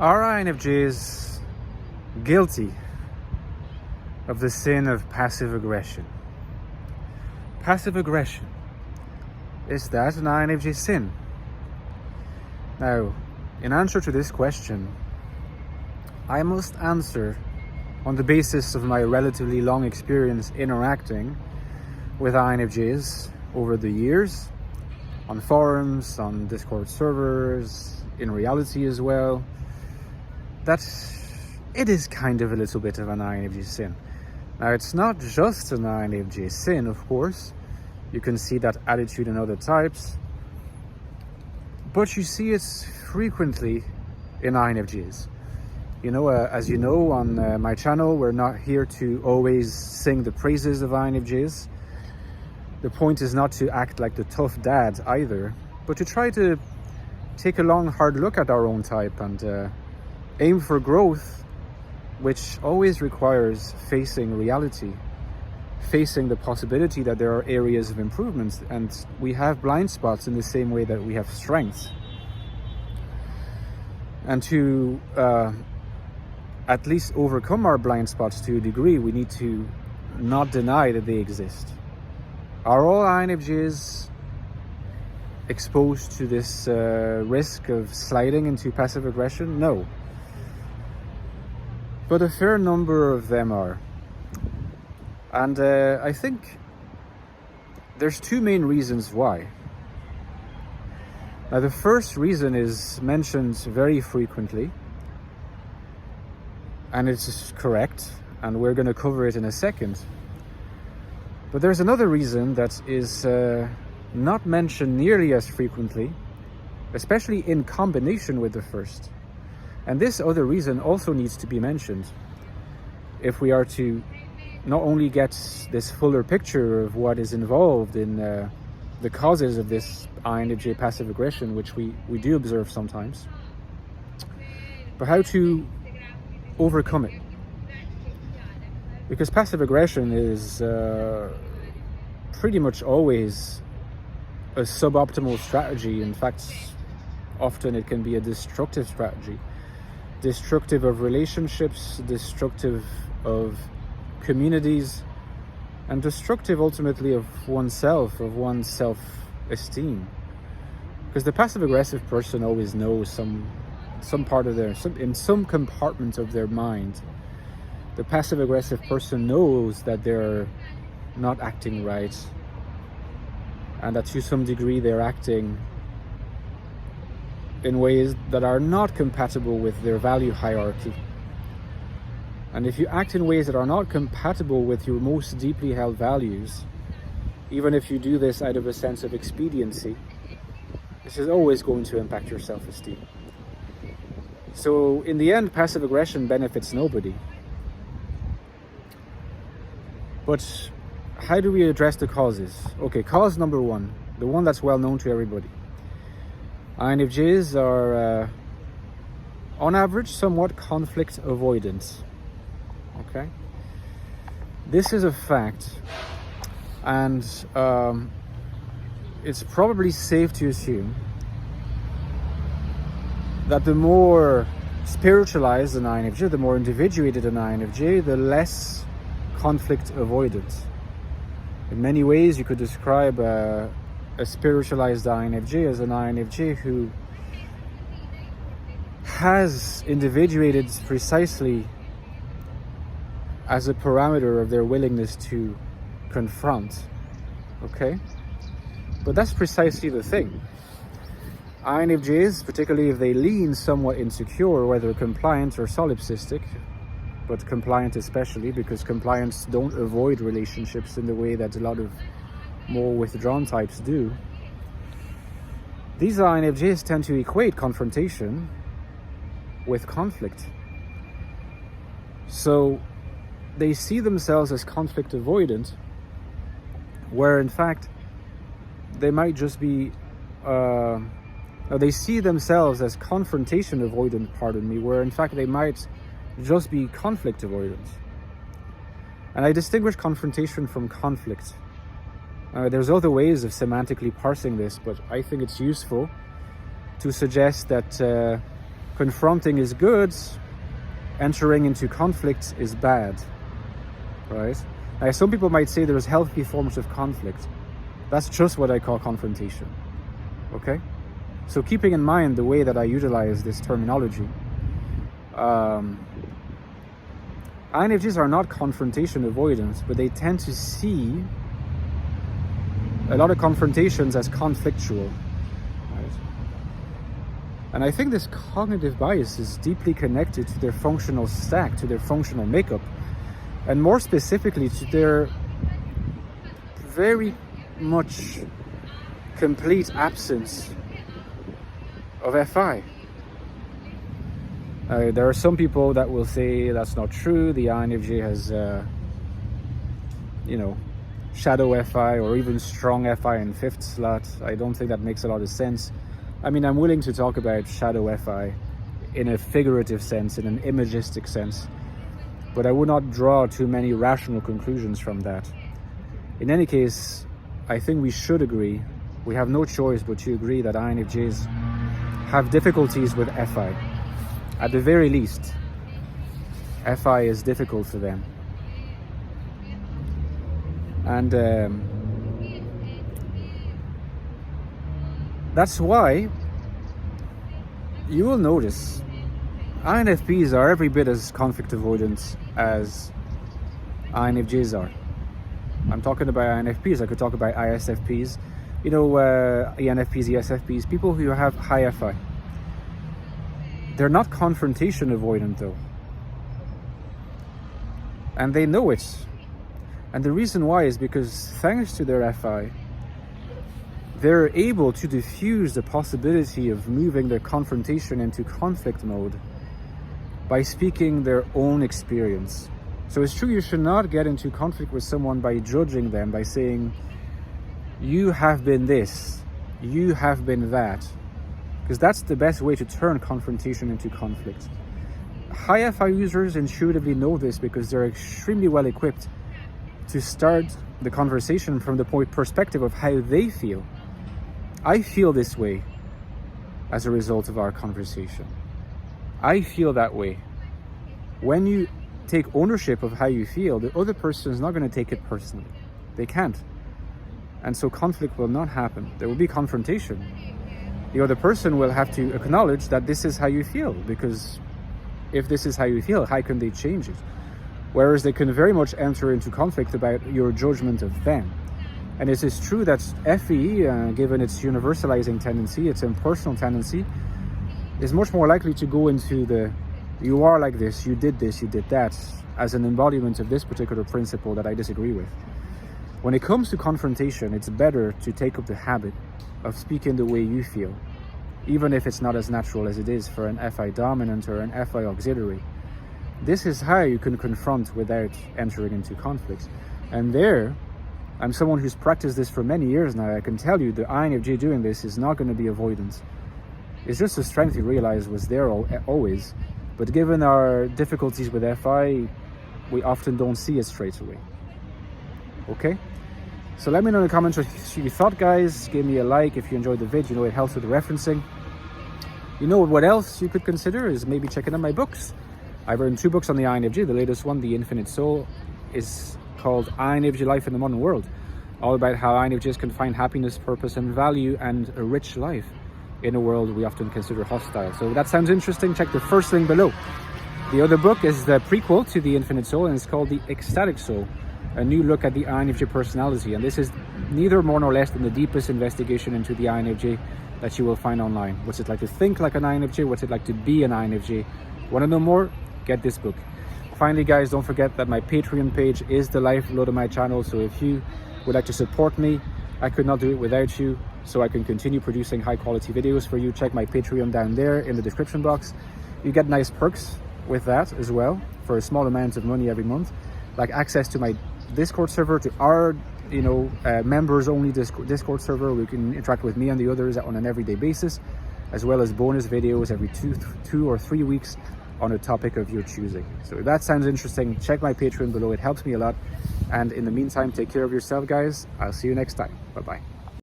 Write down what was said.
Are INFJs guilty of the sin of passive aggression? Passive aggression, is that an INFJ sin? Now, in answer to this question, I must answer on the basis of my relatively long experience interacting with INFJs over the years, on forums, on Discord servers, in reality as well, that it is kind of a little bit of an INFJ sin. Now, it's not just an INFJ sin, of course. You can see that attitude in other types, but you see it frequently in INFJs. As you know, on my channel, we're not here to always sing the praises of INFJs. The point is not to act like the tough dad either, but to try to take a long, hard look at our own type and aim for growth, which always requires facing reality, facing the possibility that there are areas of improvement, and we have blind spots in the same way that we have strengths. And to at least overcome our blind spots to a degree, we need to not deny that they exist. Are all INFJs exposed to this risk of sliding into passive aggression? No. But a fair number of them are. And I think there's two main reasons why. Now, the first reason is mentioned very frequently, and it's correct, and we're going to cover it in a second. But there's another reason that is not mentioned nearly as frequently, especially in combination with the first. And this other reason also needs to be mentioned if we are to not only get this fuller picture of what is involved in the causes of this INFJ passive aggression, which we do observe sometimes, but how to overcome it. Because passive aggression is pretty much always a suboptimal strategy. In fact, often it can be a destructive strategy. Destructive of relationships, destructive of communities, and destructive ultimately of oneself, of one's self-esteem. Because the passive-aggressive person always knows some part of in some compartment of their mind, the passive-aggressive person knows that they're not acting right, and that to some degree they're acting in ways that are not compatible with their value hierarchy. And if you act in ways that are not compatible with your most deeply held values, even if you do this out of a sense of expediency, this is always going to impact your self-esteem. So in the end, passive aggression benefits nobody. But how do we address the causes? Okay, cause number one, the one that's well known to everybody. INFJs are, on average, somewhat conflict avoidant. Okay? This is a fact, and it's probably safe to assume that the more spiritualized an INFJ, the more individuated an INFJ, the less conflict avoidant. In many ways, you could describe a spiritualized INFJ as an INFJ who has individuated precisely as a parameter of their willingness to confront. Okay? But that's precisely the thing. INFJs, particularly if they lean somewhat insecure, whether compliant or solipsistic, but compliant especially, because compliants don't avoid relationships in the way that a lot of more withdrawn types do. These INFJs tend to equate confrontation with conflict. So they see themselves as conflict avoidant, where in fact they might just be they see themselves as confrontation avoidant, where in fact they might just be conflict avoidant. And I distinguish confrontation from conflict. There's other ways of semantically parsing this, but I think it's useful to suggest that confronting is good, entering into conflict is bad, right? Now, some people might say there's healthy forms of conflict. That's just what I call confrontation, okay? So keeping in mind the way that I utilize this terminology, INFJs are not confrontation avoidant, but they tend to see a lot of confrontations as conflictual, right? And I think this cognitive bias is deeply connected to their functional stack, to their functional makeup, and more specifically to their very much complete absence of FI. There are some people that will say that's not true. The INFJ has, shadow FI or even strong FI in fifth slot. I don't think that makes a lot of sense. I mean, I'm willing to talk about shadow FI in a figurative sense, in an imagistic sense, but I would not draw too many rational conclusions from that. In any case, I think we should agree, we have no choice but to agree that INFJs have difficulties with FI. At the very least, FI is difficult for them. And that's why you will notice INFPs are every bit as conflict avoidant as INFJs are. I'm talking about INFPs, I could talk about ISFPs, ENFPs, ESFPs, people who have high FI. They're not confrontation avoidant though. And they know it. And the reason why is because thanks to their FI, they're able to diffuse the possibility of moving their confrontation into conflict mode by speaking their own experience. So it's true, you should not get into conflict with someone by judging them, by saying, you have been this, you have been that. Because that's the best way to turn confrontation into conflict. High FI users intuitively know this because they're extremely well equipped to start the conversation from the perspective of how they feel. I feel this way as a result of our conversation. I feel that way. When you take ownership of how you feel, the other person is not going to take it personally. They can't. And so conflict will not happen. There will be confrontation. The other person will have to acknowledge that this is how you feel, because if this is how you feel, how can they change it? Whereas they can very much enter into conflict about your judgment of them. And it is true that FE, given its universalizing tendency, its impersonal tendency, is much more likely to go into the you are like this, you did that, as an embodiment of this particular principle that I disagree with. When it comes to confrontation, it's better to take up the habit of speaking the way you feel, even if it's not as natural as it is for an FI dominant or an FI auxiliary. This is how you can confront without entering into conflict. And there, I'm someone who's practiced this for many years now. I can tell you the INFJ doing this is not going to be avoidance. It's just a strength you realize was there always. But given our difficulties with FI, we often don't see it straight away. Okay? So let me know in the comments what you thought, guys. Give me a like if you enjoyed the video. It helps with the referencing. What else you could consider is maybe checking out my books. I've written 2 books on the INFJ. The latest one, The Infinite Soul, is called INFJ Life in the Modern World. All about how INFJs can find happiness, purpose and value and a rich life in a world we often consider hostile. So if that sounds interesting, check the first link below. The other book is the prequel to The Infinite Soul, and it's called The Ecstatic Soul, a new look at the INFJ personality. And this is neither more nor less than the deepest investigation into the INFJ that you will find online. What's it like to think like an INFJ? What's it like to be an INFJ? Want to know more? Get this book. Finally, guys, don't forget that my Patreon page is the lifeblood of my channel. So if you would like to support me, I could not do it without you. So I can continue producing high quality videos for you. Check my Patreon down there in the description box. You get nice perks with that as well for a small amount of money every month, like access to my Discord server, to our members only Discord server. We can interact with me and the others on an everyday basis, as well as bonus videos every 2 or 3 weeks on a topic of your choosing. So if that sounds interesting, check my Patreon below. It helps me a lot. And in the meantime, take care of yourself, guys. I'll see you next time. Bye-bye.